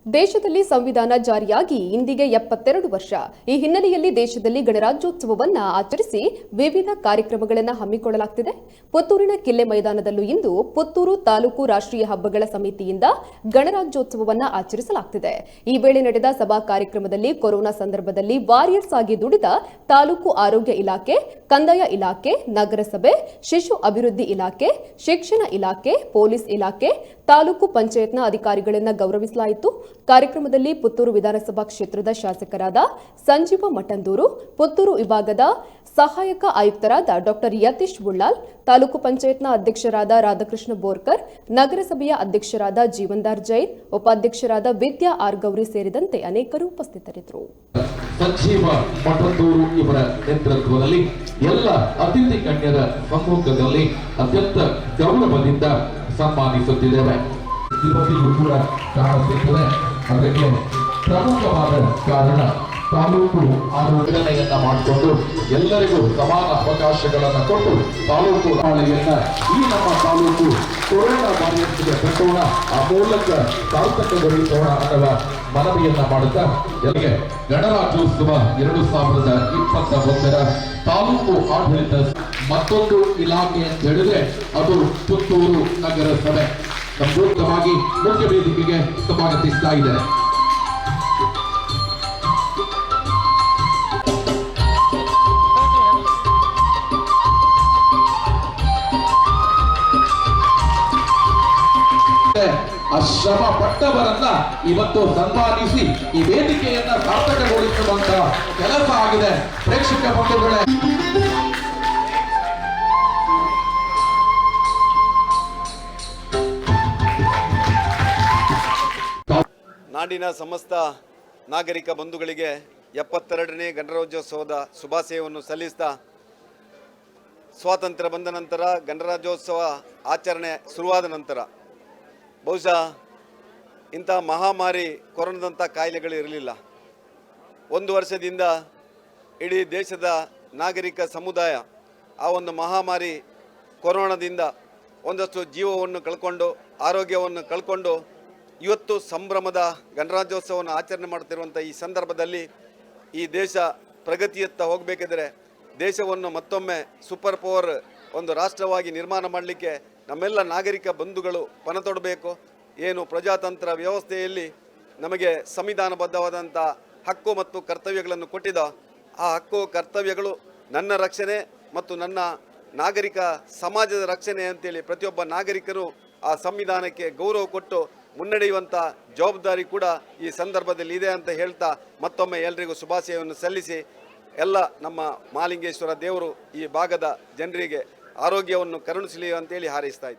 ದೇಶದಲ್ಲಿ ಸಂವಿಧಾನ ಜಾರಿಯಾಗಿ ಇಂದಿಗೆ 72 ವರ್ಷ. ಈ ಹಿನ್ನೆಲೆಯಲ್ಲಿ ದೇಶದಲ್ಲಿ ಗಣರಾಜ್ಯೋತ್ಸವವನ್ನು ಆಚರಿಸಿ ವಿವಿಧ ಕಾರ್ಯಕ್ರಮಗಳನ್ನು ಹಮ್ಮಿಕೊಳ್ಳಲಾಗುತ್ತಿದೆ. ಪುತ್ತೂರಿನ ಕಿಲ್ಲೆ ಮೈದಾನದಲ್ಲೂ ಇಂದು ಪುತ್ತೂರು ತಾಲೂಕು ರಾಷ್ಟ್ರೀಯ ಹಬ್ಬಗಳ ಸಮಿತಿಯಿಂದ ಗಣರಾಜ್ಯೋತ್ಸವವನ್ನು ಆಚರಿಸಲಾಗುತ್ತಿದೆ. ಈ ವೇಳೆ ನಡೆದ ಸಭಾ ಕಾರ್ಯಕ್ರಮದಲ್ಲಿ ಕೊರೋನಾ ಸಂದರ್ಭದಲ್ಲಿ ವಾರಿಯರ್ಸ್ ಆಗಿ ದುಡಿದ ತಾಲೂಕು ಆರೋಗ್ಯ ಇಲಾಖೆ, ಕಂದಾಯ ಇಲಾಖೆ, ನಗರಸಭೆ, ಶಿಶು ಅಭಿವೃದ್ಧಿ ಇಲಾಖೆ, ಶಿಕ್ಷಣ ಇಲಾಖೆ, ಪೊಲೀಸ್ ಇಲಾಖೆ, ತಾಲೂಕು ಪಂಚಾಯತ್ನ ಅಧಿಕಾರಿಗಳನ್ನು ಗೌರವಿಸಲಾಯಿತು. ಕಾರ್ಯಕ್ರಮದಲ್ಲಿ ಪುತ್ತೂರು ವಿಧಾನಸಭಾ ಕ್ಷೇತ್ರದ ಶಾಸಕರಾದ ಸಂಜೀವ ಮಠಂದೂರು, ಪುತ್ತೂರು ವಿಭಾಗದ ಸಹಾಯಕ ಆಯುಕ್ತರಾದ ಡಾಕ್ಟರ್ ಯತೀಶ್ ಬುಳ್ಳಾಲ್, ತಾಲೂಕು ಪಂಚಾಯತ್ನ ಅಧ್ಯಕ್ಷರಾದ ರಾಧಾಕೃಷ್ಣ ಬೋರ್ಕರ್, ನಗರಸಭೆಯ ಅಧ್ಯಕ್ಷರಾದ ಜೀವನ್ದಾರ್ ಜೈನ್, ಉಪಾಧ್ಯಕ್ಷರಾದ ವಿದ್ಯಾ ಆರ್ ಗೌರಿ ಸೇರಿದಂತೆ ಅನೇಕರು ಉಪಸ್ಥಿತರಿದ್ದರು. ಸಂಜೀವ ಮಠಂದೂರು ಇವರ ನೇತೃತ್ವದಲ್ಲಿ ಎಲ್ಲ ಅತಿಥಿ ಗಣ್ಯರ ಸಮ್ಮುಖದಲ್ಲಿ ಅತ್ಯಂತ ಗೌರವದಿಂದ ಸನ್ಮಾನಿಸುತ್ತಿದ್ದೇವೆ. ಇವತ್ತಿಗೂ ಕೂಡ ಕಾಣಿಸುತ್ತದೆ. ಅದಕ್ಕೆ ಪ್ರಮುಖವಾದ ಕಾರಣ ತಾಲೂಕು ಆರೋಗ್ಯತೆಯನ್ನ ಮಾಡಿಕೊಂಡು ಎಲ್ಲರಿಗೂ ಸಮಾನ ಅವಕಾಶಗಳನ್ನು ಕೊಟ್ಟು ತಾಲೂಕು ಆಡಳಿತವನ್ನ ಈ ನಮ್ಮ ತಾಲೂಕು ಕೊರೋನಾ ವಾರಿಯರ್ಸ್ಗೆ ಕಟ್ಟೋಣ, ಆ ಮೂಲಕ ಸಾರ್ಥಕಗೊಳಿಸೋಣ ಅನ್ನುವ ಮನವಿಯನ್ನ ಮಾಡುತ್ತಾ ಎಲ್ಲರಿಗೆ ಗಣರಾಜ್ಯೋತ್ಸವ 2021 ತಾಲೂಕು ಆಡಳಿತ ಮತ್ತೊಂದು ಇಲಾಖೆ ಅಂತ ಹೇಳಿದ್ರೆ ಅದು ಪುತ್ತೂರು ನಗರಸಭೆ ಸಂಪೂರ್ಣವಾಗಿ ಮುಖ್ಯ ವೇದಿಕೆಗೆ ಸ್ವಾಗತಿಸ್ತಾ ಇದ್ದಾರೆ. ಶ್ರಮ ಪಟ್ಟವರನ್ನ ಇವತ್ತು ಸನ್ಮಾನಿಸಿ ಈ ವೇದಿಕೆಯನ್ನ ಸಾರ್ಥಕಗೊಳಿಸುವಂತಹ ಕೆಲಸ ಆಗಿದೆ. ಪ್ರೇಕ್ಷಕ ಬಂಧುಗಳೇ, ನಾಡಿನ ಸಮಸ್ತ ನಾಗರಿಕ ಬಂಧುಗಳಿಗೆ 72ನೇ ಗಣರಾಜ್ಯೋತ್ಸವದ ಶುಭಾಶಯವನ್ನು ಸಲ್ಲಿಸ್ತಾ, ಸ್ವಾತಂತ್ರ್ಯ ಬಂದ ನಂತರ ಗಣರಾಜ್ಯೋತ್ಸವ ಆಚರಣೆ ಶುರುವಾದ ನಂತರ ಬಹುಶಃ ಇಂಥ ಮಹಾಮಾರಿ ಕೊರೋನಾದಂಥ ಕಾಯಿಲೆಗಳು ಇರಲಿಲ್ಲ. 1 ವರ್ಷದಿಂದ ಇಡೀ ದೇಶದ ನಾಗರಿಕ ಸಮುದಾಯ ಆ ಒಂದು ಮಹಾಮಾರಿ ಕೊರೋನಾದಿಂದ ಒಂದಷ್ಟು ಜೀವವನ್ನು ಕಳ್ಕೊಂಡು, ಆರೋಗ್ಯವನ್ನು ಕಳ್ಕೊಂಡು ಇವತ್ತು ಸಂಭ್ರಮದ ಗಣರಾಜ್ಯೋತ್ಸವವನ್ನು ಆಚರಣೆ ಮಾಡ್ತಿರುವಂಥ ಈ ಸಂದರ್ಭದಲ್ಲಿ ಈ ದೇಶ ಪ್ರಗತಿಯತ್ತ ಹೋಗಬೇಕಿದ್ರೆ, ದೇಶವನ್ನು ಮತ್ತೊಮ್ಮೆ ಸೂಪರ್ ಪವರ್ ಒಂದು ರಾಷ್ಟ್ರವಾಗಿ ನಿರ್ಮಾಣ ಮಾಡಲಿಕ್ಕೆ ನಮ್ಮೆಲ್ಲ ನಾಗರಿಕ ಬಂಧುಗಳು ಪಣತೊಡಬೇಕು. ಏನು ಪ್ರಜಾತಂತ್ರ ವ್ಯವಸ್ಥೆಯಲ್ಲಿ ನಮಗೆ ಸಂವಿಧಾನಬದ್ಧವಾದಂಥ ಹಕ್ಕು ಮತ್ತು ಕರ್ತವ್ಯಗಳನ್ನು ಕೊಟ್ಟಿದ್ದ ಆ ಹಕ್ಕು ಕರ್ತವ್ಯಗಳು ನನ್ನ ರಕ್ಷಣೆ ಮತ್ತು ನನ್ನ ನಾಗರಿಕ ಸಮಾಜದ ರಕ್ಷಣೆ ಅಂತೇಳಿ ಪ್ರತಿಯೊಬ್ಬ ನಾಗರಿಕರು ಆ ಸಂವಿಧಾನಕ್ಕೆ ಗೌರವ ಕೊಟ್ಟು ಮುನ್ನಡೆಯುವಂಥ ಜವಾಬ್ದಾರಿ ಕೂಡ ಈ ಸಂದರ್ಭದಲ್ಲಿ ಇದೆ ಅಂತ ಹೇಳ್ತಾ ಮತ್ತೊಮ್ಮೆ ಎಲ್ಲರಿಗೂ ಶುಭಾಶಯವನ್ನು ಸಲ್ಲಿಸಿ, ಎಲ್ಲ ನಮ್ಮ ಮಹಾಲಿಂಗೇಶ್ವರ ದೇವರು ಈ ಭಾಗದ ಜನರಿಗೆ ಆರೋಗ್ಯವನ್ನು ಕರುಣಿಸಲಿ ಅಂತೇಳಿ ಹಾರೈಸ್ತಾ ಇದ್ದೀನಿ.